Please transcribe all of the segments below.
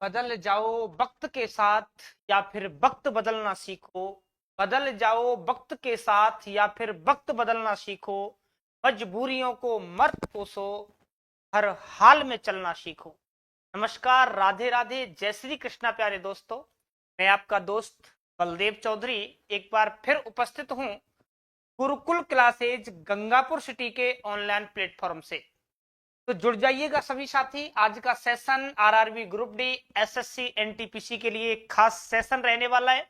बदल जाओ वक्त के साथ या फिर वक्त बदलना सीखो। बदल जाओ वक्त के साथ या फिर वक्त बदलना सीखो। मजबूरियों को मर्द कोसो, हर हाल में चलना सीखो। नमस्कार, राधे राधे, जय श्री कृष्णा प्यारे दोस्तों। मैं आपका दोस्त बलदेव चौधरी एक बार फिर उपस्थित हूं गुरुकुल क्लासेज गंगापुर सिटी के ऑनलाइन प्लेटफॉर्म से। तो जुड़ जाइएगा सभी साथी। आज का session RRB group D SSC NTPC के लिए एक खास सेशन रहने वाला है।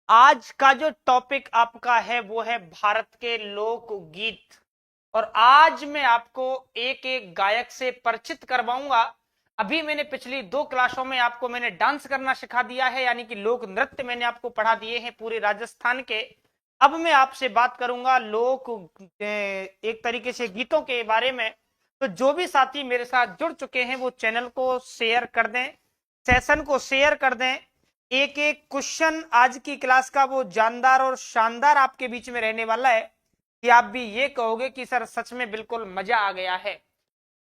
आज का जो टॉपिक आपका है वो है भारत के लोकगीत। और आज मैं आपको एक एक गायक से परिचित करवाऊंगा। अभी मैंने पिछली 2 क्लासों में आपको मैंने डांस करना सिखा दिया है, यानी कि लोक नृत्य मैंने आपको पढ़ा दिए हैं पूरे राजस्थान के। अब मैं आपसे बात करूंगा लोक एक तरीके से गीतों के बारे में। तो जो भी साथी मेरे साथ जुड़ चुके हैं वो चैनल को शेयर कर दें, सेशन को शेयर कर दें। एक एक क्वेश्चन आज की क्लास का वो जानदार और शानदार आपके बीच में रहने वाला है कि आप भी ये कहोगे कि सर सच में बिल्कुल मजा आ गया है।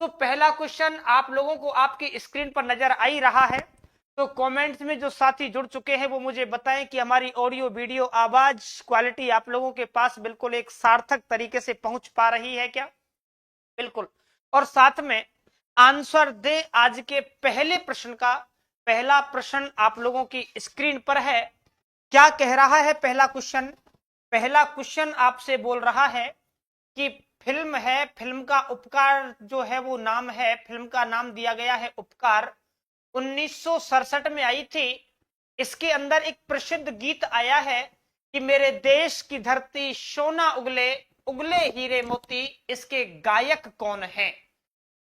तो पहला क्वेश्चन आप लोगों को आपकी स्क्रीन पर नजर आ ही रहा है। तो कमेंट्स में जो साथी जुड़ चुके हैं वो मुझे बताएं कि हमारी ऑडियो वीडियो आवाज क्वालिटी आप लोगों के पास बिल्कुल एक सार्थक तरीके से पहुंच पा रही है क्या। बिल्कुल। और साथ में आंसर दे आज के पहले प्रश्न का। पहला प्रश्न आप लोगों की स्क्रीन पर है। क्या कह रहा है पहला क्वेश्चन। पहला क्वेश्चन आपसे बोल रहा है कि फिल्म है, फिल्म का उपकार जो है वो नाम है, फिल्म का नाम दिया गया है उपकार। 1967 में आई थी। इसके अंदर एक प्रसिद्ध गीत आया है कि मेरे देश की धरती सोना उगले उगले हीरे मोती। इसके गायक कौन है।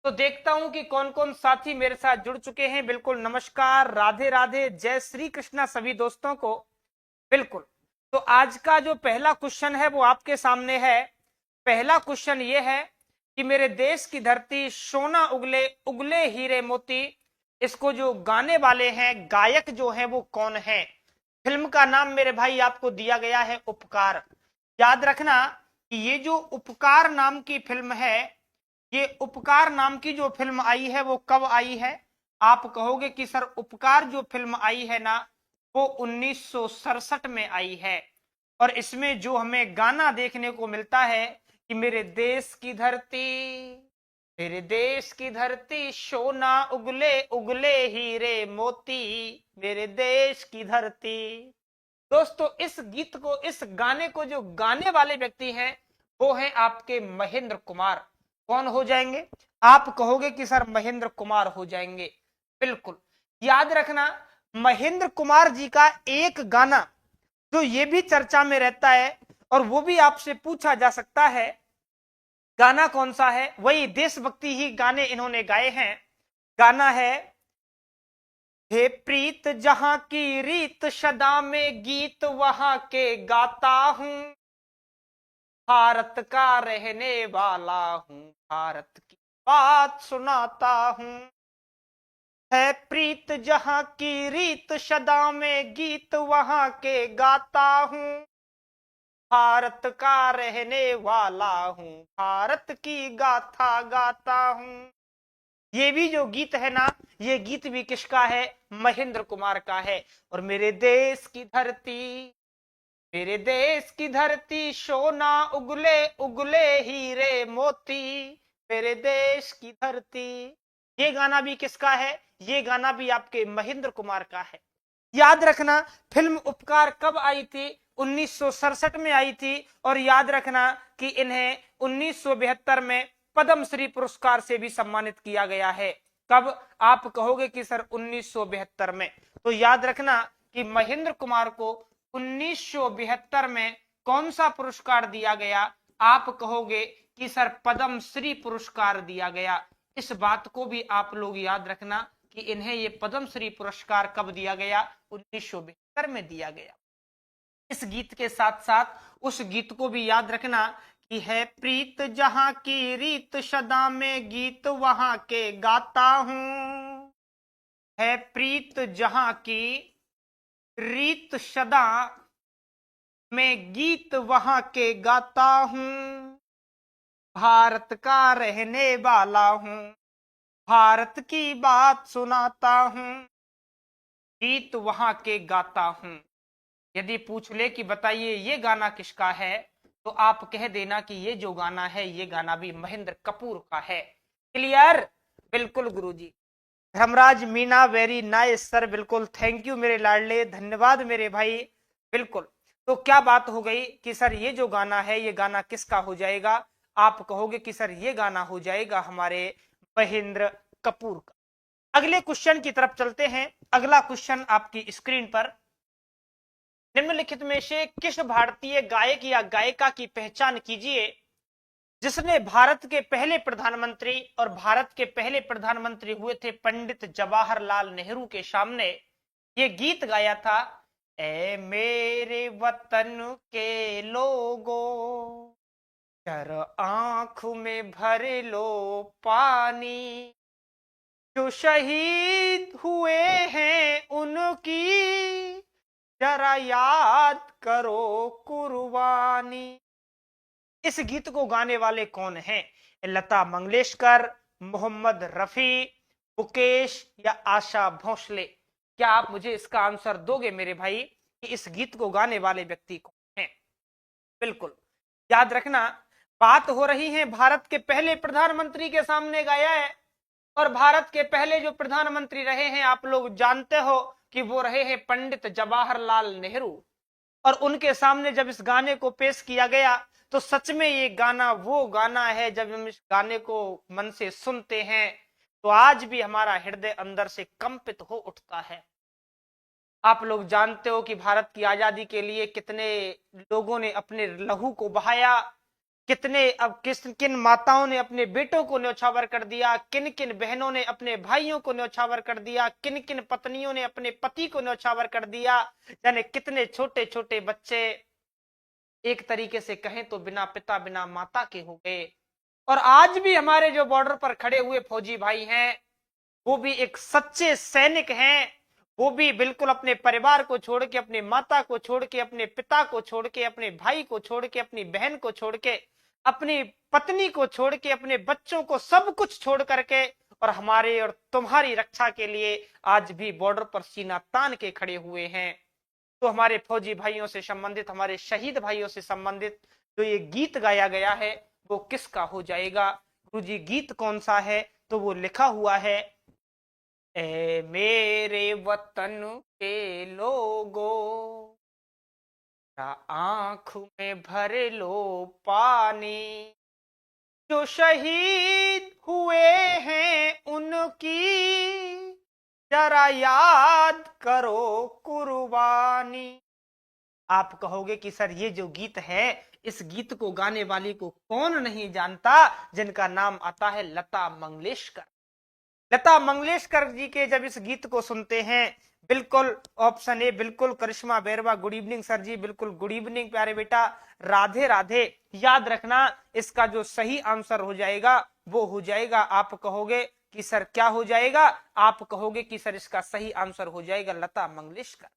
तो देखता हूं कि कौन कौन साथी मेरे साथ जुड़ चुके हैं। बिल्कुल नमस्कार, राधे राधे, जय श्री कृष्णा सभी दोस्तों को। बिल्कुल। तो आज का जो पहला क्वेश्चन है वो आपके सामने है। पहला क्वेश्चन ये है कि मेरे देश की धरती सोना उगले उगले हीरे मोती। इसको जो गाने वाले हैं, गायक जो है वो कौन है। फिल्म का नाम मेरे भाई आपको दिया गया है उपकार। याद रखना कि ये जो उपकार नाम की फिल्म है, ये उपकार नाम की जो फिल्म आई है वो कब आई है। आप कहोगे कि सर उपकार जो फिल्म आई है ना वो 1967 में आई है। और इसमें जो हमें गाना देखने को मिलता है कि मेरे देश की धरती, मेरे देश की धरती सोना उगले उगले हीरे मोती, मेरे देश की धरती। दोस्तों इस गीत को, इस गाने को जो गाने वाले व्यक्ति हैं वो हैं आपके महेंद्र कुमार। कौन हो जाएंगे। आप कहोगे कि सर महेंद्र कुमार हो जाएंगे। बिल्कुल। याद रखना महेंद्र कुमार जी का एक गाना जो ये भी चर्चा में रहता है और वो भी आपसे पूछा जा सकता है, गाना कौन सा है। वही देशभक्ति ही गाने इन्होंने गाए हैं। गाना है हे प्रीत जहां की रीत सदा में गीत वहां के गाता हूं, भारत का रहने वाला हूं, भारत की बात सुनाता हूं। है प्रीत जहां की रीत सदा में गीत वहां के गाता हूं, भारत का रहने वाला हूं, भारत की गाथा गाता हूं। ये भी जो गीत है ना, ये गीत भी किसका है, महेंद्र कुमार का है। और मेरे देश की धरती, मेरे देश की धरती सोना उगले उगले हीरे मोती, मेरे देश की धरती। ये गाना भी किसका है, ये गाना भी आपके महेंद्र कुमार का है। याद रखना फिल्म उपकार कब आई थी, 1967 में आई थी। और याद रखना कि इन्हें 1972 में पद्मश्री पुरस्कार से भी सम्मानित किया गया है। कब। आप कहोगे कि सर 1972 में। तो याद रखना कि महेंद्र कुमार को 1972 में कौन सा पुरस्कार दिया गया। आप कहोगे कि सर पद्मश्री पुरस्कार दिया गया। इस बात को भी आप लोग याद रखना कि इन्हें ये पद्मश्री पुरस्कार कब दिया गया, 1972 में दिया गया। इस गीत के साथ साथ उस गीत को भी याद रखना कि है प्रीत जहां की रीत सदा में गीत वहां के गाता हूं, है प्रीत जहां की रीत सदा में गीत वहां के गाता हूं, भारत का रहने वाला हूं, भारत की बात सुनाता हूं। गीत वहां के गाता हूं। यदि पूछ ले कि बताइए ये गाना किसका है, तो आप कह देना कि ये जो गाना है ये गाना भी महेंद्र कपूर का है। क्लियर? बिल्कुल Guruji. Dharmraj Meena, very nice sir, बिल्कुल थैंक यू मेरे लाडले, धन्यवाद मेरे भाई। बिल्कुल। तो क्या बात हो गई कि सर ये जो गाना है ये गाना किसका हो जाएगा? आप कहोगे कि सर ये गाना हो जाएगा हमारे महेंद्र कपूर का। अगले क्वेश्चन की तरफ चलते हैं। अगला क्वेश्चन आपकी स्क्रीन पर, निम्नलिखित में से किस भारतीय गायक या गायिका की पहचान कीजिए जिसने भारत के पहले प्रधानमंत्री, और भारत के पहले प्रधानमंत्री हुए थे पंडित जवाहरलाल नेहरू के सामने ये गीत गाया था, ए मेरे वतन के लोगों कर आंख में भर लो पानी, जो शहीद हुए हैं उनकी जरा याद करो कुर्बानी। इस गीत को गाने वाले कौन हैं? लता मंगेशकर, मोहम्मद रफी, मुकेश या आशा भोसले? क्या आप मुझे इसका आंसर दोगे मेरे भाई कि इस गीत को गाने वाले व्यक्ति कौन हैं? बिल्कुल याद रखना, बात हो रही है भारत के पहले प्रधानमंत्री के सामने गाया है, और भारत के पहले जो प्रधानमंत्री रहे हैं आप लोग जानते हो कि वो रहे हैं पंडित जवाहरलाल नेहरू। और उनके सामने जब इस गाने को पेश किया गया तो सच में ये गाना वो गाना है, जब हम इस गाने को मन से सुनते हैं तो आज भी हमारा हृदय अंदर से कंपित हो उठता है। आप लोग जानते हो कि भारत की आजादी के लिए कितने लोगों ने अपने लहू को बहाया, कितने अब किन माताओं ने अपने बेटों को न्यौछावर कर दिया, किन किन बहनों ने अपने भाइयों को न्यौछावर कर दिया, किन किन पत्नियों ने अपने पति को न्यौछावर कर दिया, यानी कितने छोटे छोटे बच्चे एक तरीके से कहें तो बिना पिता बिना माता के हो गए। और आज भी हमारे जो बॉर्डर पर खड़े हुए फौजी भाई हैं वो भी एक सच्चे सैनिक हैं, वो भी बिल्कुल अपने परिवार को छोड़ के, अपने माता को छोड़ के, अपने पिता को छोड़ के, अपने भाई को छोड़ के, अपनी बहन को छोड़ के, अपनी पत्नी को छोड़ के, अपने बच्चों को सब कुछ छोड़ करके और हमारे और तुम्हारी रक्षा के लिए आज भी बॉर्डर पर सीना तान के खड़े हुए हैं। तो हमारे फौजी भाइयों से संबंधित, हमारे शहीद भाइयों से संबंधित जो ये गीत गाया गया है वो किसका हो जाएगा? गुरुजी गीत कौन सा है? तो वो लिखा हुआ है, ए मेरे वतन के लोगों आंख में भर लो पानी, जो शहीद हुए हैं उनकी जरा याद करो कुर्बानी। आप कहोगे कि सर ये जो गीत है इस गीत को गाने वाली को कौन नहीं जानता, जिनका नाम आता है लता मंगेशकर। लता मंगेशकर जी के जब इस गीत को सुनते हैं, बिल्कुल ऑप्शन ए बिल्कुल करिश्मा बेरवा, गुड इवनिंग सर जी, बिल्कुल गुड इवनिंग प्यारे बेटा, राधे राधे। याद रखना इसका जो सही आंसर हो जाएगा वो हो जाएगा, आप कहोगे कि सर क्या हो जाएगा? आप कहोगे कि सर इसका सही आंसर हो जाएगा लता मंगेशकर।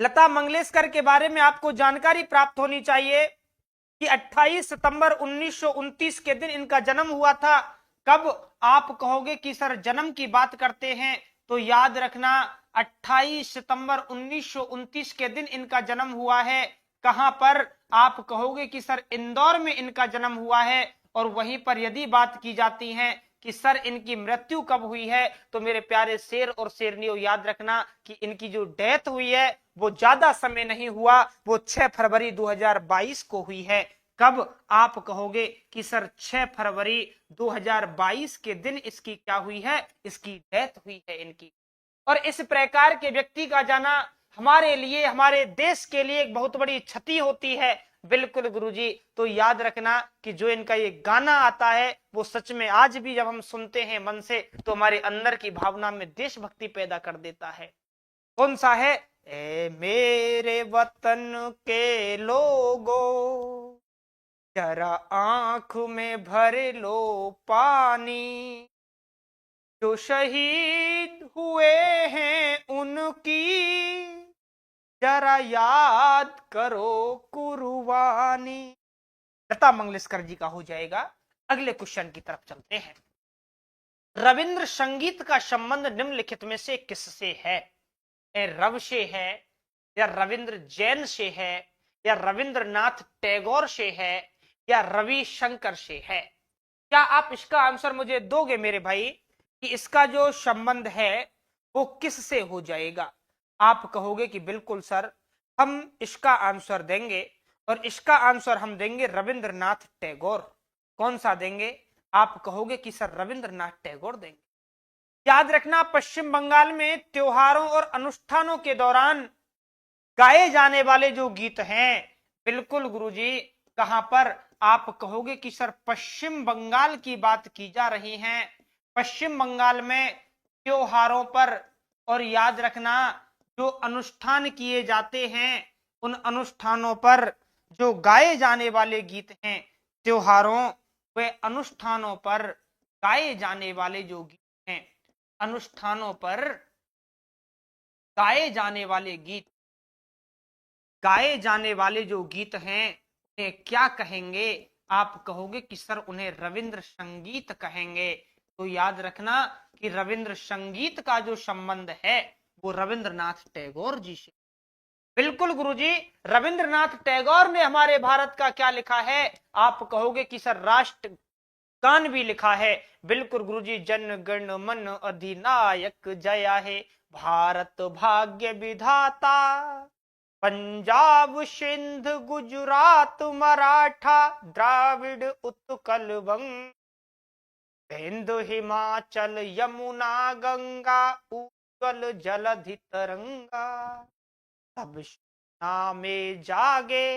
लता मंगेशकर के बारे में आपको जानकारी प्राप्त होनी चाहिए कि 28 सितंबर 1929 के दिन इनका जन्म हुआ था। कब? आप कहोगे कि सर जन्म की बात करते हैं तो याद रखना 28 सितंबर 1929 के दिन इनका जन्म हुआ है। कहां पर? आप कहोगे कि सर इंदौर में इनका जन्म हुआ है। और वहीं पर यदि बात की जाती है कि सर इनकी मृत्यु कब हुई है, तो मेरे प्यारे शेर और शेरनियों याद रखना कि इनकी जो डेथ हुई है वो ज्यादा समय नहीं हुआ, वो 6 फरवरी 2022 को हुई है। कब? आप कहोगे कि सर 6 फरवरी 2022 के दिन इसकी क्या हुई है? इसकी डेथ हुई है इनकी। और इस प्रकार के व्यक्ति का जाना हमारे लिए, हमारे देश के लिए एक बहुत बड़ी क्षति होती है। बिल्कुल गुरुजी। तो याद रखना कि जो इनका ये गाना आता है वो सच में आज भी जब हम सुनते हैं मन से तो हमारे अंदर की भावना में देशभक्ति पैदा कर देता है। कौन सा है? ए मेरे वतन के लोगों जरा आंख में भर लो पानी, जो शहीद हुए हैं उनकी जरा याद करो कुर्बानी। लता मंगेशकर जी का हो जाएगा। अगले क्वेश्चन की तरफ चलते हैं। रविंद्र संगीत का संबंध निम्नलिखित में से किससे है? रव से है, या रविंद्र जैन से है, या रविंद्रनाथ टैगोर से है, या रविशंकर से है? क्या आप इसका आंसर मुझे दोगे मेरे भाई कि इसका जो संबंध है वो किस से हो जाएगा? आप कहोगे कि बिल्कुल सर, हम इसका आंसर देंगे, और इसका आंसर हम देंगे रविंद्रनाथ टैगोर। कौन सा देंगे? आप कहोगे कि सर रविंद्रनाथ टैगोर देंगे। याद रखना, पश्चिम बंगाल में त्योहारों और अनुष्ठानों के दौरान गाए जाने वाले जो गीत हैं, बिल्कुल गुरुजी, कहां पर? आप कहोगे कि सर पश्चिम बंगाल की बात की जा रही है। पश्चिम बंगाल में त्योहारों पर, और याद रखना जो अनुष्ठान किए जाते हैं उन अनुष्ठानों पर जो गाए जाने वाले गीत हैं, त्योहारों व अनुष्ठानों पर गाए जाने वाले जो गीत हैं, अनुष्ठानों पर गाए जाने वाले गीत, गाए जाने वाले जो गीत हैं उन्हें क्या कहेंगे? आप कहोगे कि सर उन्हें रविंद्र संगीत कहेंगे। तो याद रखना कि रविंद्र संगीत का जो संबंध है वो रविंद्रनाथ टैगोर जी से। बिल्कुल गुरुजी, रविंद्रनाथ टैगोर ने हमारे भारत का क्या लिखा है? आप कहोगे कि सर राष्ट्र गान भी लिखा है। बिल्कुल गुरुजी, जन गण मन अधिनायक जया है, भारत भाग्य विधाता, पंजाब सिंध गुजरात मराठा द्राविड़ उत्कल वंग, हिंदू हिमाचल यमुना गंगा उज्जवल जलधि तरंगा, तब नामे जागे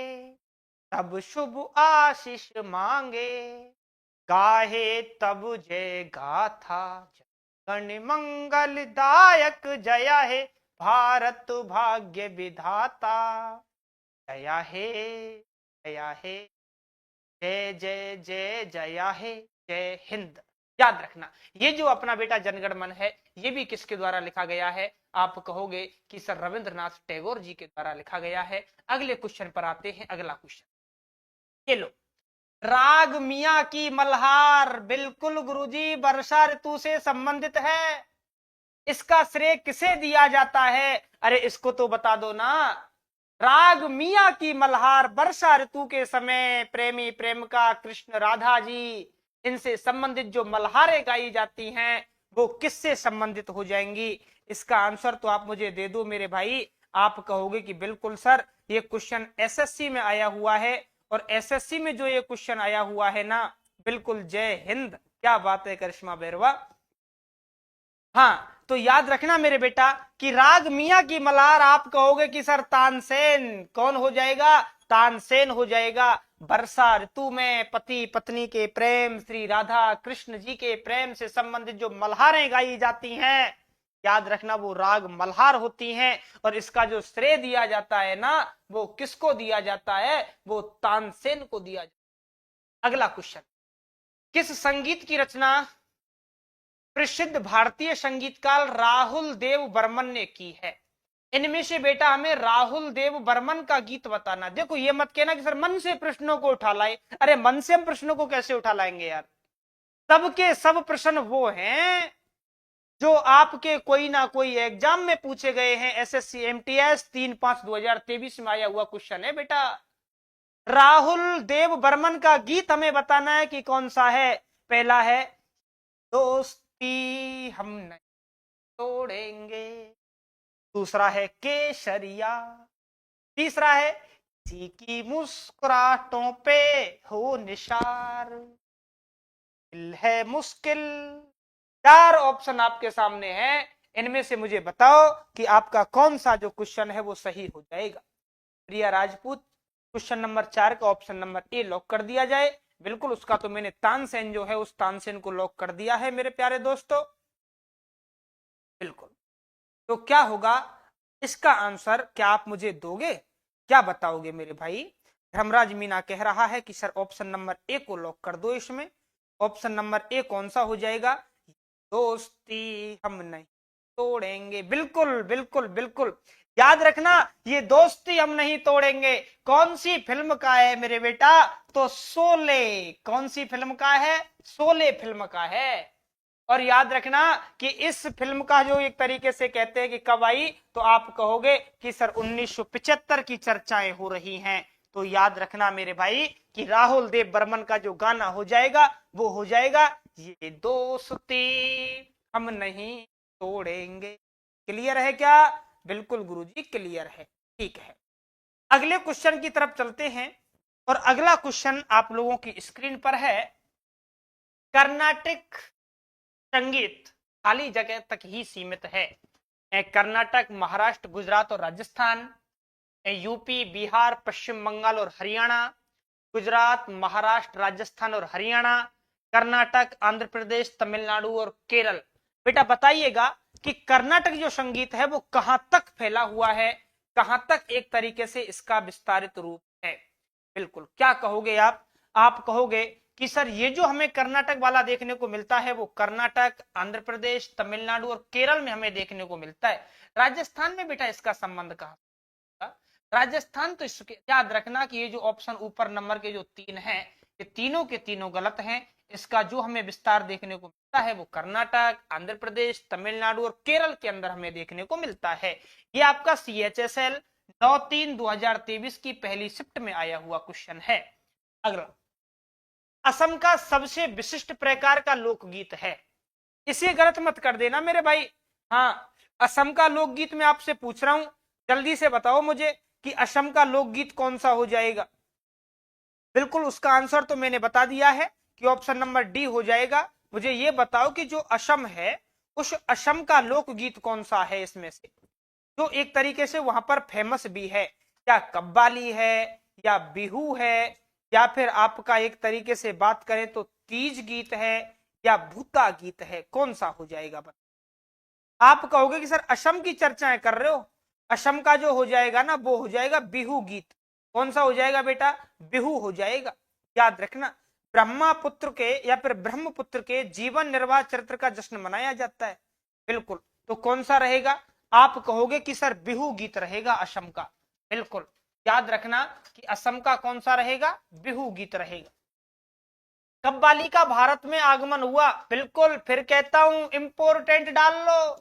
तब शुभ आशीष मांगे, गाहे तब जय गाथा, गण मंगल दायक जया है, भारत भाग्य विधाता जया है, जया है, जय जय जय जया है, जय हिंद। याद रखना, ये जो अपना बेटा जनगण मन है ये भी किसके द्वारा लिखा गया है? आप कहोगे कि सर रविंद्रनाथ टैगोर जी के द्वारा लिखा गया है। अगले क्वेश्चन पर आते हैं। अगला क्वेश्चन ये लो, राग मियां की मल्हार। बिल्कुल गुरुजी, वर्षा ऋतु से संबंधित है। इसका श्रेय किसे दिया जाता है? अरे इसको तो बता दो ना। राग मियां की मल्हार वर्षा ऋतु के समय प्रेमी प्रेमिका कृष्ण राधा जी, इनसे संबंधित जो मल्हारें गाई जाती हैं वो किससे संबंधित हो जाएंगी? इसका आंसर तो आप मुझे दे दो मेरे भाई। आप कहोगे कि बिल्कुल सर, ये क्वेश्चन एसएससी में आया हुआ है, और एसएससी में जो ये क्वेश्चन आया हुआ है ना, बिल्कुल जय हिंद। क्या बात है करिश्मा बैरवा। हाँ, तो याद रखना मेरे बेटा कि राग मियां की मल्हार, आप कहोगे कि सर तानसेन। कौन हो जाएगा? तानसेन हो जाएगा। वर्षा ऋतु में पति पत्नी के प्रेम, श्री राधा कृष्ण जी के प्रेम से संबंधित जो मल्हारें गाई जाती हैं, याद रखना वो राग मल्हार होती हैं। और इसका जो श्रेय दिया जाता है ना, वो किसको दिया जाता है? वो तानसेन को दिया जाता है। अगला क्वेश्चन, किस संगीत की रचना प्रसिद्ध भारतीय संगीतकार राहुल देव बर्मन ने की है? इनमें से बेटा हमें राहुल देव बर्मन का गीत बताना। देखो, ये मत कहना कि सर मन से प्रश्नों को उठा लाए। अरे मन से हम प्रश्नों को कैसे उठा लाएंगे यार? सबके सब प्रश्न वो हैं जो आपके कोई ना कोई एग्जाम में पूछे गए हैं। एसएससी एमटीएस 3/5/2023 में आया हुआ क्वेश्चन है बेटा। राहुल देव बर्मन का गीत हमें बताना है कि कौन सा है। पहला है दोस्ती हम नहीं तोड़ेंगे, दूसरा है केसरिया, तीसरा है किसी की मुस्कुराहटों पे हो निशार, दिल है मुश्किल। 4 ऑप्शन आपके सामने हैं, इनमें से मुझे बताओ कि आपका कौन सा जो क्वेश्चन है वो सही हो जाएगा। प्रिया राजपूत, क्वेश्चन नंबर 4 का ऑप्शन नंबर ए लॉक कर दिया जाए। बिल्कुल, उसका तो मैंने तानसेन जो है उस तानसेन को लॉक कर दिया है मेरे प्यारे दोस्तों। बिल्कुल, तो क्या होगा इसका आंसर? क्या आप मुझे दोगे? क्या बताओगे मेरे भाई? धर्मराज मीना कह रहा है कि सर ऑप्शन नंबर ए को लॉक कर दो। इसमें ऑप्शन नंबर ए कौन सा हो जाएगा? दोस्ती हम नहीं तोड़ेंगे। बिल्कुल बिल्कुल बिल्कुल, याद रखना ये दोस्ती हम नहीं तोड़ेंगे कौन सी फिल्म का है मेरे बेटा? तो शोले। कौन सी फिल्म का है? शोले फिल्म का है। और याद रखना कि इस फिल्म का जो एक तरीके से कहते हैं कि कब आई, तो आप कहोगे कि सर 1975 की चर्चाएं हो रही हैं। तो याद रखना मेरे भाई कि राहुल देव बर्मन का जो गाना हो जाएगा वो हो जाएगा ये दोस्ती हम नहीं तोड़ेंगे। क्लियर है क्या? बिल्कुल गुरुजी क्लियर है। ठीक है, अगले क्वेश्चन की तरफ चलते हैं और अगला क्वेश्चन आप लोगों की स्क्रीन पर है। कर्नाटक संगीत खाली जगह तक ही सीमित है। कर्नाटक, महाराष्ट्र, गुजरात और राजस्थान, यूपी, बिहार, पश्चिम बंगाल और हरियाणा, गुजरात, महाराष्ट्र, राजस्थान और हरियाणा, कर्नाटक, आंध्र प्रदेश, तमिलनाडु और केरल। बेटा बताइएगा कि कर्नाटक जो संगीत है वो कहां तक फैला हुआ है, कहां तक एक तरीके से इसका विस्तारित रूप है। बिल्कुल, क्या कहोगे आप कहोगे कि सर ये जो हमें कर्नाटक वाला देखने को मिलता है वो कर्नाटक, आंध्र प्रदेश, तमिलनाडु और केरल में हमें देखने को मिलता है। राजस्थान में बेटा इसका संबंध कहां? राजस्थान तो इसके याद रखना कि ये जो ऑप्शन ऊपर नंबर के जो 3 हैं ये तीनों के तीनों गलत हैं। इसका जो हमें विस्तार देखने को मिलता है वो कर्नाटक, आंध्र प्रदेश, तमिलनाडु और केरल के अंदर हमें देखने को मिलता है। ये आपका CHSL 9/3/2023 की पहली शिफ्ट में आया हुआ क्वेश्चन है। अगला, असम का सबसे विशिष्ट प्रकार का लोकगीत है। इसे गलत मत कर देना मेरे भाई। हाँ, असम का लोकगीत मैं आपसे पूछ रहा हूं, जल्दी से बताओ मुझे कि असम का लोकगीत कौन सा हो जाएगा। बिल्कुल, उसका आंसर तो मैंने बता दिया है कि ऑप्शन नंबर डी हो जाएगा। मुझे ये बताओ कि जो असम है उस असम का लोकगीत कौन सा है इसमें से जो एक तरीके से वहां पर फेमस भी है। क्या कव्वाली है या बिहू है या फिर आपका एक तरीके से बात करें तो तीज गीत है या भूता गीत है, कौन सा हो जाएगा? आप कहोगे कि सर असम की चर्चाएं कर रहे हो, असम का जो हो जाएगा ना वो हो जाएगा बिहू गीत। कौन सा हो जाएगा बेटा? बिहू हो जाएगा। याद रखना, ब्रह्मपुत्र के या फिर ब्रह्मपुत्र के जीवन निर्वाह चरित्र का जश्न मनाया जाता है। बिल्कुल, तो कौन सा रहेगा? आप कहोगे कि सर बिहू गीत रहेगा असम का। बिल्कुल, याद रखना कि असम का कौन सा रहेगा? बिहू गीत रहेगा। कव्वाली का भारत में आगमन हुआ। बिल्कुल, फिर कहता हूं इंपोर्टेंट डाल लो,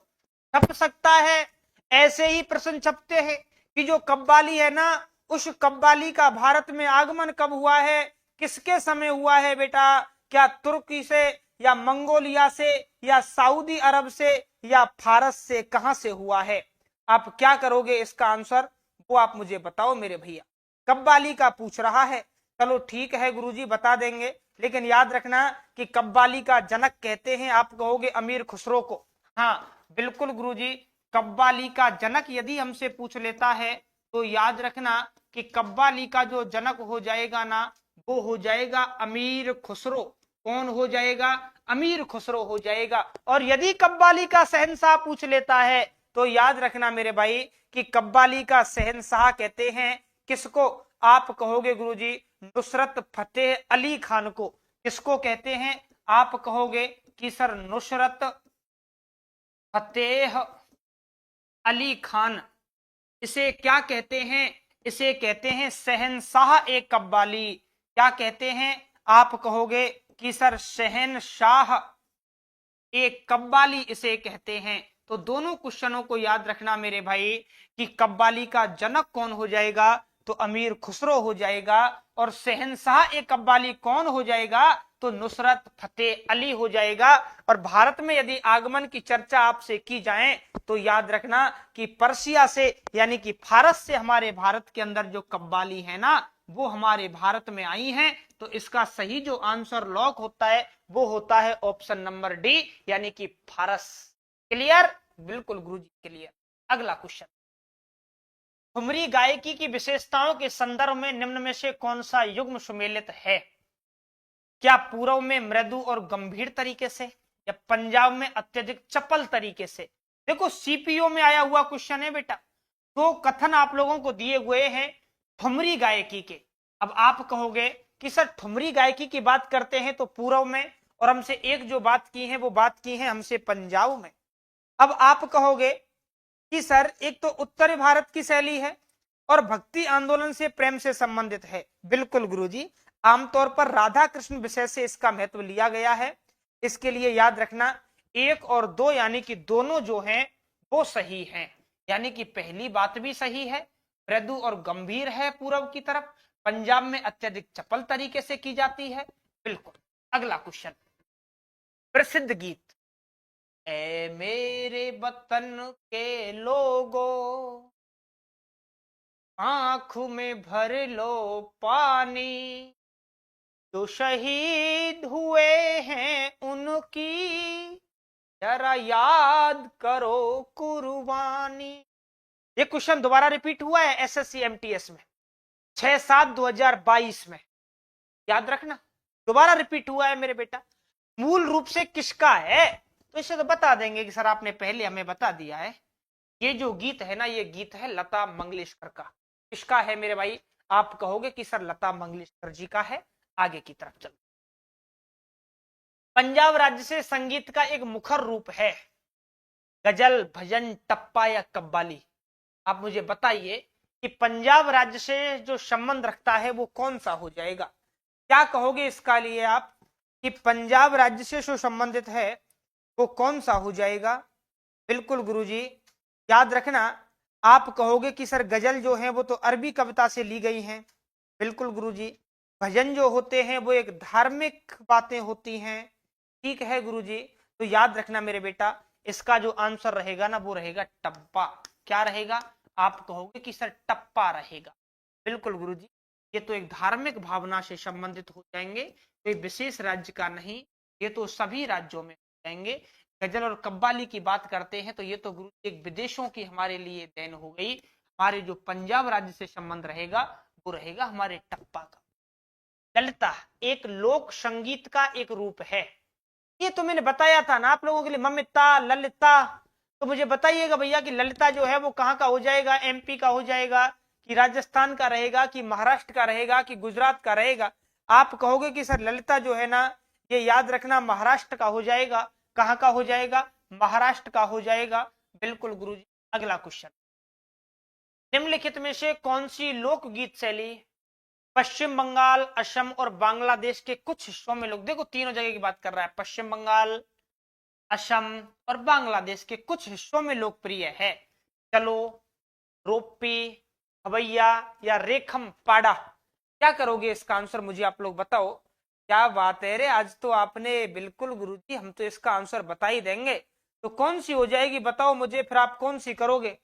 छप सकता है। ऐसे ही प्रश्न छपते हैं कि जो कव्वाली है ना उस कव्वाली का भारत में आगमन कब हुआ है, किसके समय हुआ है बेटा? क्या तुर्की से या मंगोलिया से या सऊदी अरब से या फारस से, कहां से हुआ है? आप क्या करोगे इसका आंसर वो आप मुझे बताओ मेरे भैया। कव्वाली का पूछ रहा है, चलो ठीक है गुरुजी बता देंगे, लेकिन याद रखना कि कव्वाली का जनक कहते हैं, आप कहोगे अमीर खुसरो को। हाँ बिल्कुल गुरुजी, कव्वाली का जनक यदि हमसे पूछ लेता है तो याद रखना कि कव्वाली का जो जनक हो जाएगा ना वो हो जाएगा अमीर खुसरो। कौन हो जाएगा? अमीर खुसरो हो जाएगा। और यदि कव्वाली का शहंशाह पूछ लेता है तो याद रखना मेरे भाई कि कव्वाली का शहंशाह कहते हैं किसको? आप कहोगे गुरुजी नुसरत फतेह अली खान को। किसको कहते हैं? आप कहोगे कि सर नुसरत फतेह अली खान। इसे क्या कहते हैं? इसे कहते हैं शहंशाह ए कव्वाली। क्या कहते हैं? आप कहोगे कि सर शहंशाह ए कव्वाली इसे कहते हैं। तो दोनों क्वेश्चनों को याद रखना मेरे भाई कि कव्वाली का जनक कौन हो जाएगा? तो अमीर खुसरो हो जाएगा। और शहंशाह ए कव्वाली कौन हो जाएगा? तो नुसरत फतेह अली हो जाएगा। और भारत में यदि आगमन की चर्चा आपसे की जाए तो याद रखना कि पर्शिया से यानी कि फारस से हमारे भारत के अंदर जो कव्वाली है ना वो हमारे भारत में आई हैं। तो इसका सही जो आंसर लॉक होता है वो होता है ऑप्शन नंबर डी यानी कि फारस। क्लियर? बिल्कुल गुरुजी क्लियर। अगला क्वेश्चन, ठुमरी गायकी की विशेषताओं के संदर्भ में निम्न में से कौन सा युग्म सुमेलित है? क्या पूर्व में मृदु और गंभीर तरीके से या पंजाब में अत्यधिक चपल तरीके से? देखो सीपीओ में आया हुआ क्वेश्चन है बेटा। तो कथन आप लोगों को दिए हुए हैं ठुमरी गायकी के। अब आप कहोगे कि सर ठुमरी गायकी की बात करते हैं तो पूर्व में, और हमसे एक जो बात की है वो बात की है हमसे पंजाब में। अब आप कहोगे कि सर एक तो उत्तरी भारत की शैली है और भक्ति आंदोलन से प्रेम से संबंधित है। बिल्कुल गुरुजी, आमतौर पर राधा कृष्ण विषय से इसका महत्व लिया गया है। इसके लिए याद रखना 1 और 2 यानी कि दोनों जो हैं वो सही हैं। यानी कि पहली बात भी सही है, मृदु और गंभीर है पूरब की तरफ, पंजाब में अत्यधिक चपल तरीके से की जाती है। बिल्कुल। अगला क्वेश्चन, प्रसिद्ध गीत ए मेरे वतन के लोगों आंखों में भर लो पानी, जो शहीद हुए हैं उनकी जरा याद करो कुर्बानी। ये क्वेश्चन दोबारा रिपीट हुआ है एसएससी एमटीएस में 6/7/2022 में, याद रखना दोबारा रिपीट हुआ है मेरे बेटा। मूल रूप से किसका है, तो इसे तो बता देंगे कि सर आपने पहले हमें बता दिया है। ये जो गीत है ना, ये गीत है लता मंगेशकर का। किसका है मेरे भाई, आप कहोगे कि सर लता मंगेशकर जी का है। आगे की तरफ चलो, पंजाब राज्य से संगीत का एक मुखर रूप है गजल, भजन, टप्पा या कव्वाली। आप मुझे बताइए कि पंजाब राज्य से जो संबंध रखता है वो कौन सा हो जाएगा। क्या कहोगे इसका लिए आप कि पंजाब राज्य से जो संबंधित है वो कौन सा हो जाएगा। बिल्कुल गुरुजी, याद रखना आप कहोगे कि सर गजल जो है वो तो अरबी कविता से ली गई हैं। बिल्कुल गुरुजी। भजन जो होते हैं वो एक धार्मिक बातें होती हैं। ठीक है गुरुजी। तो याद रखना मेरे बेटा, इसका जो आंसर रहेगा ना वो रहेगा टप्पा। क्या रहेगा, आप कहोगे कि सर टप्पा रहेगा। बिल्कुल गुरुजी, ये तो एक धार्मिक भावना से संबंधित हो जाएंगे, कोई विशेष राज्य का नहीं, ये तो सभी राज्यों में हो जाएंगे। गजल और कव्वाली की बात करते हैं तो ये तो गुरु एक विदेशों की हमारे लिए देन हो गई। हमारे जो पंजाब राज्य से संबंध रहेगा वो रहेगा हमारे टप्पा का। ललिता एक लोक संगीत का एक रूप है। ये तो मैंने बताया था ना आप लोगों के लिए, ममिता ललिता। तो मुझे बताइएगा भैया कि ललिता जो है वो कहाँ का हो जाएगा, एमपी का हो जाएगा कि राजस्थान का रहेगा कि महाराष्ट्र का रहेगा कि गुजरात का रहेगा। आप कहोगे कि सर ललिता जो है ना, ये याद रखना महाराष्ट्र का हो जाएगा। कहाँ का हो जाएगा, महाराष्ट्र का हो जाएगा। बिल्कुल गुरुजी। अगला क्वेश्चन, निम्नलिखित में से कौन सी लोकगीत शैली पश्चिम बंगाल, असम और बांग्लादेश के कुछ हिस्सों में, लोग देखो तीनों जगह की बात कर रहा है, पश्चिम बंगाल, असम और बांग्लादेश के कुछ हिस्सों में लोकप्रिय है। चलो, रोपी, हवैया या रेखम पाड़ा। क्या करोगे इसका आंसर, मुझे आप लोग बताओ। क्या बात है रे, आज तो आपने बिल्कुल गुरुजी, हम तो इसका आंसर बता ही देंगे। तो कौन सी हो जाएगी बताओ मुझे, फिर आप कौन सी करोगे।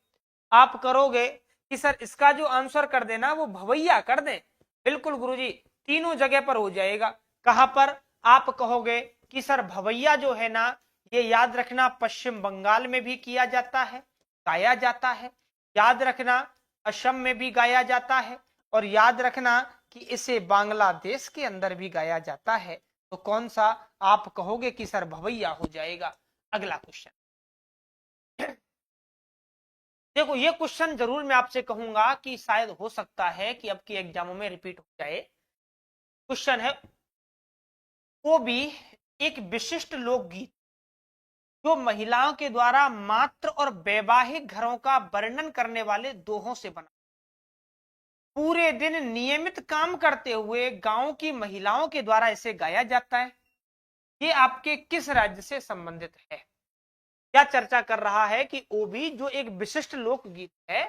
आप करोगे कि सर इसका जो आंसर कर देना वो भवैया कर दे। बिल्कुल गुरुजी, तीनों जगह पर हो जाएगा। कहां पर, आप कहोगे कि सर भवैया जो है ना, ये याद रखना पश्चिम बंगाल में भी किया जाता है, गाया जाता है। याद रखना असम में भी गाया जाता है, और याद रखना कि इसे बांग्लादेश के अंदर भी गाया जाता है। तो कौन सा, आप कहोगे कि सर भवैया हो जाएगा। अगला क्वेश्चन, देखो ये क्वेश्चन जरूर मैं आपसे कहूंगा कि शायद हो सकता है कि अब की एग्जामों में रिपीट हो जाए। क्वेश्चन है, वो भी एक विशिष्ट लोकगीत जो महिलाओं के द्वारा मात्र और वैवाहिक घरों का वर्णन करने वाले दोहों से बना, पूरे दिन नियमित काम करते हुए गांव की महिलाओं के द्वारा इसे गाया जाता है। ये आपके किस राज्य से संबंधित है। क्या चर्चा कर रहा है कि वो भी जो एक विशिष्ट लोकगीत है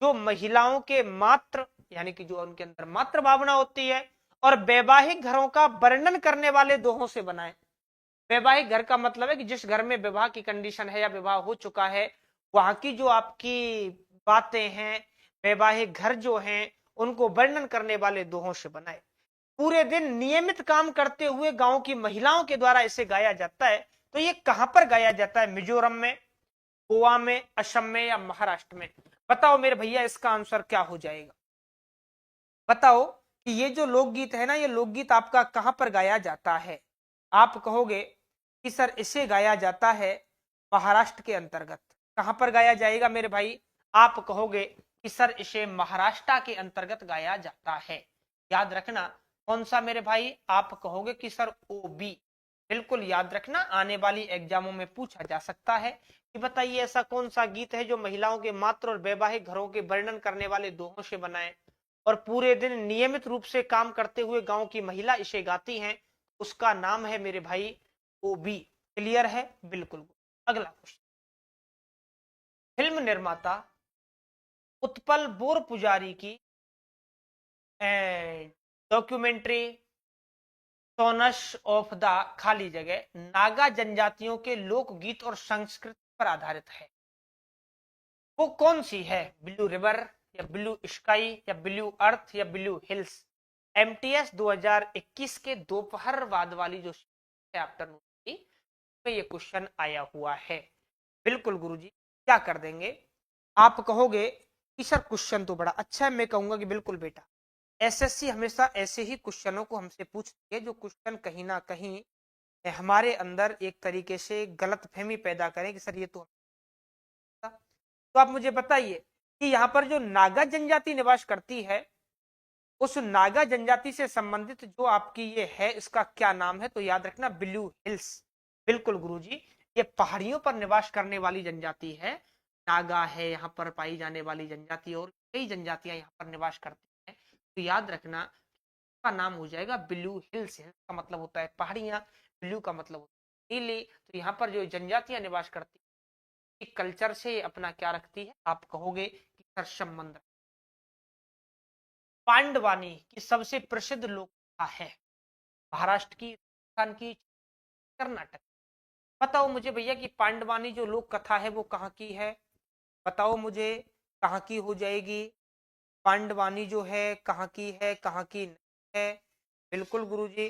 जो महिलाओं के मात्र, यानी कि जो उनके अंदर मात्र भावना होती है, और वैवाहिक घरों का वर्णन करने वाले दोहों से बना है। वैवाहिक घर का मतलब है कि जिस घर में विवाह की कंडीशन है या विवाह हो चुका है, वहां की जो आपकी बातें हैं, वैवाहिक घर जो हैं, उनको वर्णन करने वाले दोहों से बनाए। पूरे दिन नियमित काम करते हुए गांव की महिलाओं के द्वारा इसे गाया जाता है। तो ये कहां पर गाया जाता है, मिजोरम में, गोवा में, असम में या महाराष्ट्र में। बताओ मेरे भैया इसका आंसर क्या हो जाएगा। बताओ कि ये जो लोकगीत है ना, ये लोकगीत आपका कहां पर गाया जाता है। आप कहोगे कि सर इसे गाया जाता है महाराष्ट्र के अंतर्गत। कहां पर गाया जाएगा मेरे भाई, आप कहोगे कि सर इसे महाराष्ट्र के अंतर्गत गाया जाता है। याद रखना कौन सा मेरे भाई, आप कहोगे कि सर ओबी। बिल्कुल याद रखना, आने वाली एग्जामों में पूछा जा सकता है कि बताइए ऐसा कौन सा गीत है जो महिलाओं के मात्र और वैवाहिक घरों के वर्णन करने वाले दोहों से बनाए, और पूरे दिन नियमित रूप से काम करते हुए गांव की महिला इसे गाती हैं। उसका नाम है मेरे भाई ओबी। क्लियर है? बिल्कुल। अगला क्वेश्चन, फिल्म निर्माता उत्पल बोर पुजारी की डॉक्यूमेंट्री सोनस ऑफ द खाली जगह नागा जनजातियों के लोकगीत और संस्कृति पर आधारित है, वो कौन सी है? ब्लू रिवर या ब्लू स्काई या ब्लू अर्थ या ब्लू हिल्स? एमटीएस 2021 के दोपहर बाद वाली जो आफ्टरनून की पे ये क्वेश्चन आया हुआ है। बिल्कुल गुरुजी, क्या कर देंगे? आप कहोगे कि सर क्वेश्चन तो बड़ा अच्छा है, मैं कहूंगा कि बिल्कुल बेटा, एसएससी हमेशा ऐसे ही क्वेश्चनों को हमसे पूछती है जो क्वेश्चन कहीं ना कहीं हमारे अंदर एक तरीके से गलतफहमी पैदा करें कि सर ये तो आप मुझे बताइए कि यहाँ पर जो नागा जनजाति निवास करती है, उस नागा जनजाति से संबंधित जो आपकी ये है, इसका क्या नाम है? तो याद रखना ब्लू हिल्स। बिल्कुल गुरुजी, ये पहाड़ियों पर निवास करने वाली जनजाति है। नागा है यहाँ पर पाई जाने वाली जनजाति, और कई जनजातियां यहाँ पर निवास करती हैं। तो याद रखना का नाम हो जाएगा ब्लू हिल्स। हिल्स का मतलब होता है पहाड़ियां, ब्लू का मतलब होता है नीली। तो यहाँ पर जो जनजातियां निवास करती है, कल्चर से अपना क्या रखती है? आप कहोगे कि सर संबंध। पांडवानी की सबसे प्रसिद्ध लोक कथा है महाराष्ट्र की, राजस्थान की, कर्नाटक? बताओ मुझे भैया कि पांडवानी जो लोक कथा है वो कहाँ की है? बताओ मुझे कहाँ की हो जाएगी? पांडवानी जो है कहाँ की है, कहाँ की नहीं है? बिल्कुल गुरुजी,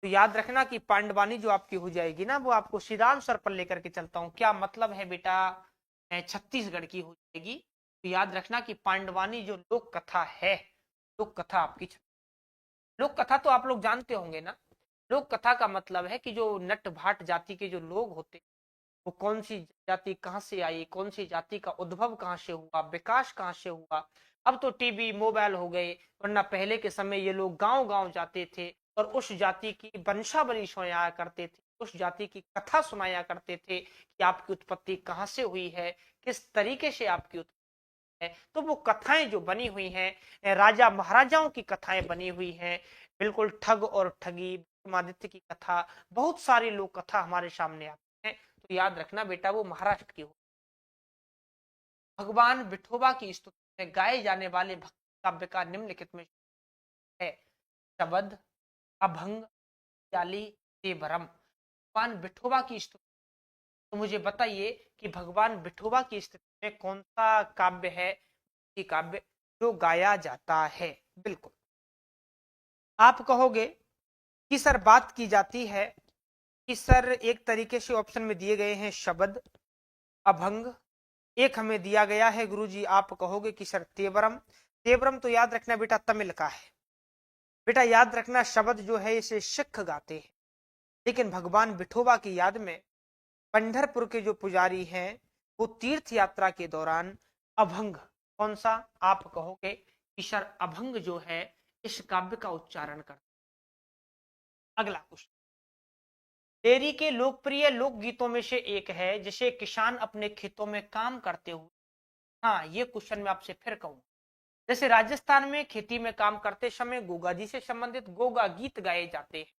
तो याद रखना कि पांडवानी जो आपकी हो जाएगी ना, वो आपको सीधा आंसर पर लेकर के चलता हूँ। क्या मतलब है बेटा? छत्तीसगढ़ की हो जाएगी। तो याद रखना कि पांडवानी जो लोक कथा है, लोक कथा आपकी लोक कथा तो आप लोग जानते होंगे ना। लोक कथा का मतलब है कि जो नट भाट जाति के जो लोग होते, वो कौन सी जाति कहाँ से आई, कौन सी जाति का उद्भव कहाँ से हुआ, विकास कहाँ से हुआ। अब तो टीवी मोबाइल हो गए, वरना पहले के समय ये लोग गांव गांव जाते थे और उस जाति की वंशावली सुनाया करते थे, उस जाति की कथा सुनाया करते थे कि आपकी उत्पत्ति कहाँ से हुई है, किस तरीके से आपकी उत्पत्ति है। तो वो कथाएं जो बनी हुई हैं, राजा महाराजाओं की कथाएं बनी हुई हैं, बिल्कुल ठग और ठगी, विक्रमादित्य की कथा, बहुत सारी लोक कथा हमारे सामने आती हैं। तो याद रखना बेटा, वो महाराष्ट्र की हो। भगवान विठोबा की स्तुति में गाए जाने वाले भक्ति काव्य का निम्नलिखित में है शबद, अभंग, याली, देवरम। भगवान विठोबा की स्तुति, तो मुझे बताइए कि भगवान विठोबा की स्तुति में कौन सा काव्य है, काव्य जो गाया जाता है? बिल्कुल, आप कहोगे कि सर बात की जाती है कि सर एक तरीके से ऑप्शन में दिए गए हैं शब्द, अभंग, एक हमें दिया गया है गुरुजी, आप कहोगे कि सर तेवरम। तेवरम तो याद रखना बेटा तमिल का है। बेटा याद रखना शब्द जो है इसे सिख गाते हैं, लेकिन भगवान विठोबा की याद में पंढरपुर के जो पुजारी हैं वो तीर्थ यात्रा के दौरान अभंग, कौन सा? आप कहोगे कि सर अभंग जो है इस काव्य का उच्चारण करते। अगला क्वेश्चन, डेयरी के लोकप्रिय लोकगीतों में से एक है जिसे किसान अपने खेतों में काम करते हुए, हाँ ये क्वेश्चन मैं आपसे फिर कहूँ, जैसे राजस्थान में खेती में काम करते समय गोगा जी से संबंधित गोगा गीत गाए जाते हैं।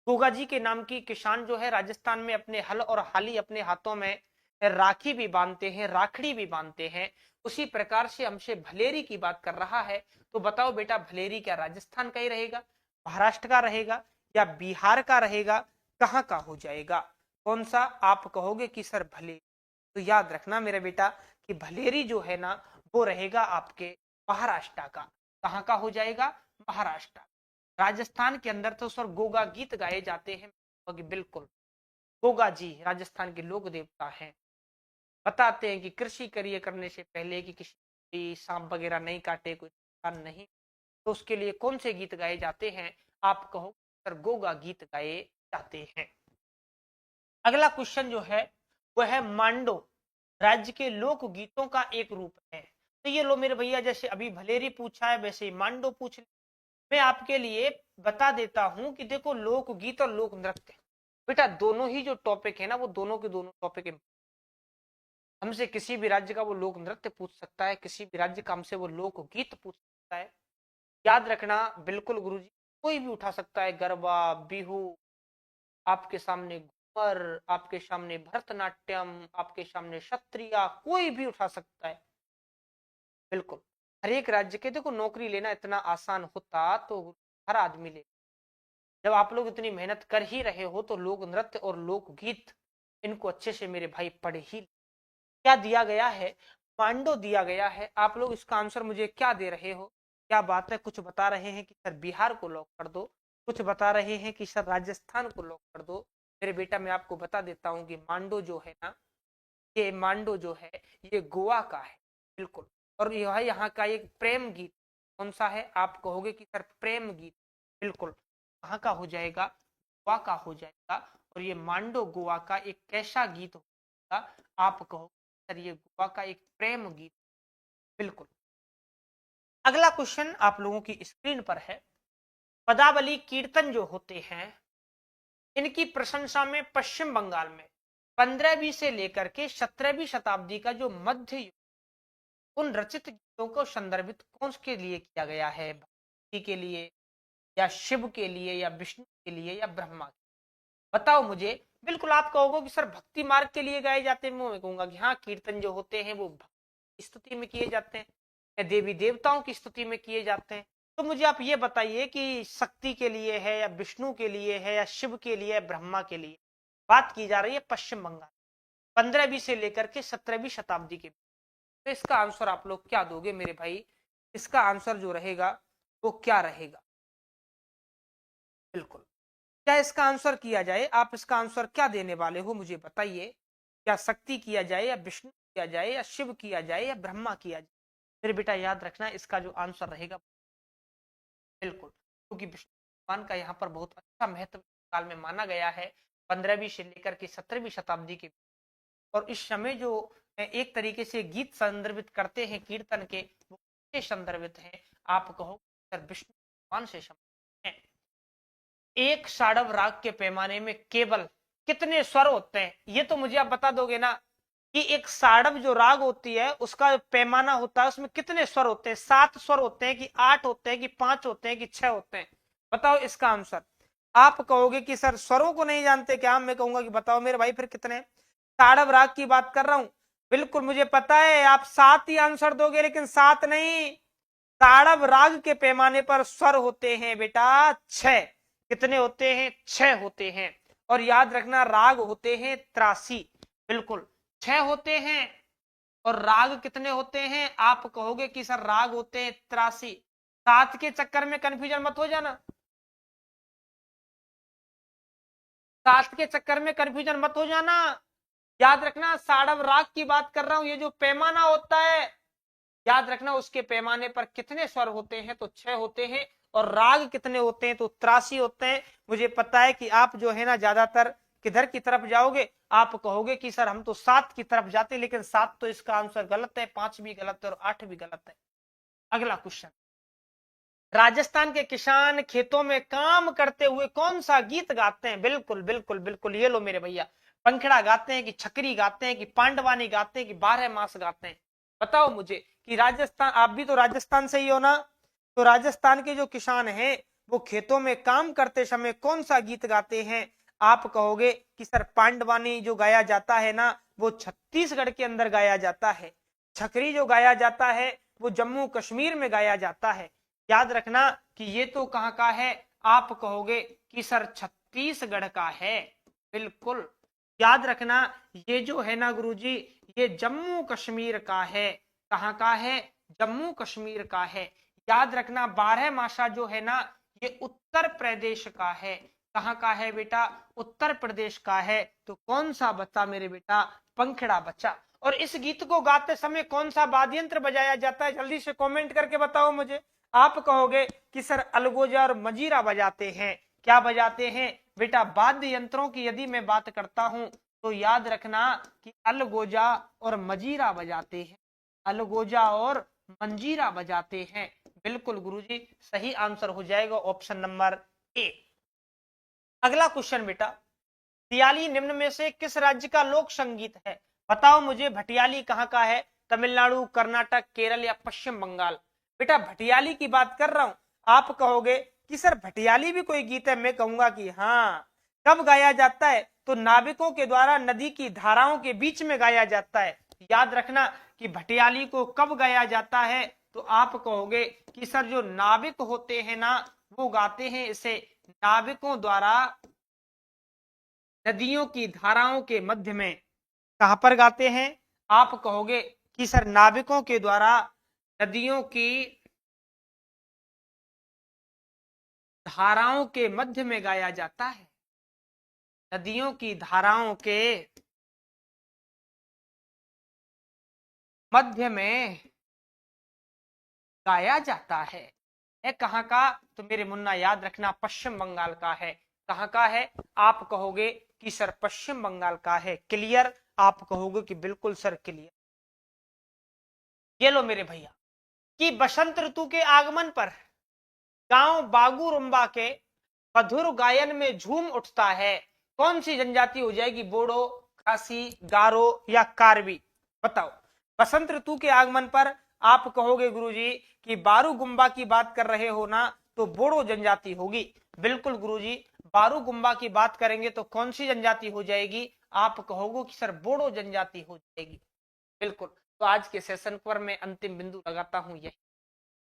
गोगा जी के नाम की किसान जो है राजस्थान में अपने हल और हाली अपने हाथों में राखी भी बांधते हैं, राखड़ी भी बांधते हैं। उसी प्रकार से हमसे भलेरी की बात कर रहा है। तो बताओ बेटा, भलेरी क्या राजस्थान का ही रहेगा, महाराष्ट्र का रहेगा, या बिहार का रहेगा, कहाँ का हो जाएगा? कौन सा? आप कहोगे कि सर भलेरी। तो याद रखना मेरा बेटा कि भलेरी जो है ना, वो रहेगा आपके महाराष्ट्र का। कहाँ का हो जाएगा? महाराष्ट्र। राजस्थान के अंदर तो सर गोगा गीत गाए जाते हैं। बिल्कुल, गोगा जी राजस्थान के लोक देवता हैं। बताते हैं कि कृषि कार्य करने से पहले कि किसी सांप वगैरह नहीं काटे, कोई नहीं, तो उसके लिए कौन से गीत गाए जाते हैं? आप कहो सर गोगा गीत गाए जाते हैं। अगला क्वेश्चन जो है वह है मांडो राज्य के लोक गीतों का एक रूप है। तो ये लो मेरे भैया, जैसे अभी भलेरी पूछा है वैसे ही मांडो पूछ। मैं आपके लिए बता देता हूं कि देखो, लोकगीत और लोक नृत्य बेटा दोनों ही जो टॉपिक है ना, वो दोनों के दोनों टॉपिक है। हमसे किसी भी राज्य का वो लोक नृत्य पूछ सकता है, किसी भी राज्य का हमसे वो लोकगीत पूछ सकता है। याद रखना बिल्कुल गुरुजी, कोई भी उठा सकता है, गरबा, बिहू आपके सामने झूमर, आपके सामने भरतनाट्यम, आपके सामने क्षत्रिय, कोई भी उठा सकता है। बिल्कुल हर एक राज्य के, देखो नौकरी लेना इतना आसान होता तो हर आदमी ले। जब आप लोग इतनी मेहनत कर ही रहे हो तो लोक नृत्य और लोकगीत इनको अच्छे से मेरे भाई पढ़े ही। क्या दिया गया है? मांडो दिया गया है। आप लोग इसका आंसर मुझे क्या दे रहे हो? क्या बात है? कुछ बता रहे हैं कि सर बिहार को लॉक कर दो, कुछ बता रहे हैं कि सर राजस्थान को लॉक कर दो। मेरे बेटा मैं आपको बता देता हूँ कि मांडो जो है ना, ये मांडो जो है ये गोवा का है। बिल्कुल। और यह यहाँ का एक प्रेम गीत। कौन सा है? आप कहोगे कि सर प्रेम गीत। बिल्कुल कहाँ का हो जाएगा? गोवा का हो जाएगा। और ये मांडो गोवा का एक कैसा गीत होगा? आप कहो सर ये गोवा का एक प्रेम गीत। बिल्कुल। अगला क्वेश्चन आप लोगों की स्क्रीन पर है। पदावली कीर्तन जो होते हैं इनकी प्रशंसा में पश्चिम बंगाल में 15वीं से लेकर के 17वीं शताब्दी का जो मध्य युग, उन रचित गीतों को संदर्भित कौन के लिए किया गया है? भक्ति के लिए या शिव के लिए या विष्णु के लिए या ब्रह्मा के लिए? बताओ मुझे। बिल्कुल आप कहोगे कि सर भक्ति मार्ग के लिए गाए जाते हैं। मैं कहूंगा कि हाँ, कीर्तन जो होते हैं वो भक्ति स्तुति में किए जाते हैं या देवी देवताओं की स्तुति में किए जाते हैं। तो मुझे आप ये बताइए कि शक्ति के लिए है या विष्णु के लिए है या शिव के लिए या ब्रह्मा के लिए बात की जा रही है? पश्चिम बंगाल 15वीं से लेकर के 17वीं शताब्दी के। तो इसका आंसर आप लोग क्या दोगे मेरे भाई? इसका आंसर जो रहेगा वो क्या रहेगा? बिल्कुल क्या इसका आंसर किया जाए? आप इसका आंसर क्या देने वाले हो मुझे बताइए। क्या शक्ति किया जाए या विष्णु किया जाए या शिव किया जाए या ब्रह्मा किया जाए? मेरे बेटा याद रखना इसका जो आंसर रहेगा, बिल्कुल, क्योंकि विष्णु भगवान का यहाँ पर बहुत अच्छा महत्व काल में माना गया है 15वीं से लेकर के 17वीं शताब्दी के। और इस समय जो एक तरीके से गीत संदर्भित करते हैं कीर्तन के, वो संदर्भित हैं? आप कहो सर विष्णु भगवान से संबंधित हैं। एक साड़व राग के पैमाने में केवल कितने स्वर होते हैं? ये तो मुझे आप बता दोगे ना कि एक साड़व जो राग होती है उसका पैमाना होता है, उसमें कितने स्वर होते हैं? 7 स्वर होते हैं कि 8 होते हैं कि 5 होते हैं कि 6 होते हैं? बताओ इसका आंसर। आप कहोगे कि सर स्वरों को नहीं जानते क्या? मैं कहूंगा कि बताओ मेरे भाई फिर कितने? ताड़व राग की बात कर रहा हूं। बिल्कुल मुझे पता है आप 7 ही आंसर दोगे, लेकिन 7 नहीं, ताड़व राग के पैमाने पर स्वर होते हैं बेटा 6। कितने होते हैं? 6 होते हैं। और याद रखना राग होते हैं 83। बिल्कुल 6 होते हैं। और राग कितने होते हैं? आप कहोगे कि सर राग होते हैं 83। 7 के चक्कर में कंफ्यूजन मत हो जाना, 7 के चक्कर में कंफ्यूजन मत हो जाना। याद रखना साड़व राग की बात कर रहा हूं। ये जो पैमाना होता है, याद रखना उसके पैमाने पर कितने स्वर होते हैं? तो 6 होते हैं। और राग कितने होते हैं? तो 83 होते हैं। मुझे पता है कि आप जो है ना ज्यादातर किधर की तरफ जाओगे? आप कहोगे कि सर हम तो 7 की तरफ जाते, लेकिन 7 तो इसका आंसर गलत है, 5 भी गलत है और 8 भी गलत है। अगला क्वेश्चन, राजस्थान के किसान खेतों में काम करते हुए कौन सा गीत गाते हैं? बिल्कुल बिल्कुल बिल्कुल, ये लो मेरे भैया, पंखड़ा गाते हैं कि छकरी गाते हैं कि पांडवानी गाते हैं कि 12 मास गाते हैं? बताओ मुझे कि राजस्थान, आप भी तो राजस्थान से ही हो ना, तो राजस्थान के जो किसान हैं वो खेतों में काम करते समय कौन सा गीत गाते हैं? आप कहोगे कि सर पांडवानी जो गाया जाता है ना वो छत्तीसगढ़ के अंदर गाया जाता है, छकरी जो गाया जाता है वो जम्मू कश्मीर में गाया जाता है। याद रखना कि ये तो कहां का है? आप कहोगे कि सर छत्तीसगढ़ का है। बिल्कुल याद रखना ये जो है ना गुरुजी, ये जम्मू कश्मीर का है। कहां का है? जम्मू कश्मीर का है। याद रखना 12 मासा जो है ना ये उत्तर प्रदेश का है। कहां का है बेटा? उत्तर प्रदेश का है। तो कौन सा बचा मेरे बेटा? पंखड़ा बचा। और इस गीत को गाते समय कौन सा वाद्य यंत्र बजाया जाता है? जल्दी से कमेंट करके बताओ मुझे। आप कहोगे कि सर अलगोजा और मजीरा बजाते हैं। क्या बजाते हैं बेटा? वाद्य यंत्रों की यदि मैं बात करता हूं तो याद रखना कि अलगोजा और मजीरा बजाते हैं, अलगोजा और मंजीरा बजाते हैं। बिल्कुल गुरुजी सही आंसर हो जाएगा ऑप्शन नंबर ए। अगला क्वेश्चन बेटा, भटियाली निम्न में से किस राज्य का लोक संगीत है? बताओ मुझे भटियाली कहाँ का है? तमिलनाडु, कर्नाटक, केरल या पश्चिम बंगाल? बेटा भटियाली की बात कर रहा हूं। आप कहोगे कि सर भटियाली भी कोई गीत है? मैं कहूंगा कि हाँ। कब गाया जाता है? तो नाविकों के द्वारा नदी की धाराओं के बीच में गाया जाता है। याद रखना कि भटियाली को कब गाया जाता है, तो आप कहोगे कि सर जो नाविक होते हैं ना वो गाते हैं इसे नाविकों द्वारा नदियों की धाराओं के मध्य में। कहां पर गाते हैं? आप कहोगे कि सर नाविकों के द्वारा नदियों की धाराओं के मध्य में गाया जाता है। नदियों की धाराओं के मध्य में गाया जाता है। कहाँ का? तो मेरे मुन्ना याद रखना पश्चिम बंगाल का है। कहाँ का है? आप कहोगे कि सर पश्चिम बंगाल का है। क्लियर? आप कहोगे कि बिल्कुल सर क्लियर। ये लो मेरे भैया कि बसंत ऋतु के आगमन पर गांव बागूरुम्बा के मधुर गायन में झूम उठता है। कौन सी जनजाति हो जाएगी? बोडो, खासी, गारो या कार्बी? बताओ। बसंत ऋतु के आगमन पर आप कहोगे गुरुजी कि बारू गुम्बा की बात कर रहे हो ना, तो बोडो जनजाति होगी। बिल्कुल गुरुजी, बारू गुम्बा की बात करेंगे तो कौन सी जनजाति हो जाएगी? आप कहोगे कि सर बोडो जनजाति हो जाएगी। बिल्कुल। तो आज के सेशन पर मैं अंतिम बिंदु लगाता हूं यही।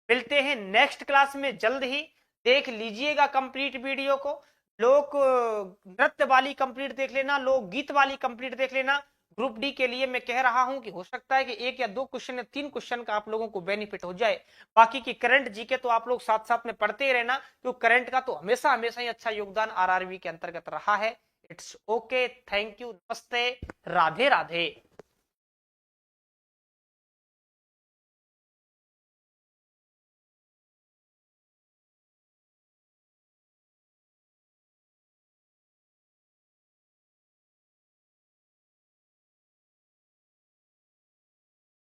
मिलते हैं नेक्स्ट क्लास में जल्द ही। देख लीजिएगा कंप्लीट वीडियो को। लोक नृत्य वाली कंप्लीट देख लेना, लोक गीत वाली कंप्लीट देख लेना। ग्रुप डी के लिए मैं कह रहा हूं कि हो सकता है कि 1 या 2 क्वेश्चन या 3 क्वेश्चन का आप लोगों को बेनिफिट हो जाए। बाकी की करंट जीके तो आप लोग साथ साथ में पढ़ते ही रहना, तो करंट का तो हमेशा हमेशा ही अच्छा योगदान आरआरबी के अंतर्गत रहा है। इट्स ओके, थैंक यू, नमस्ते, राधे राधे।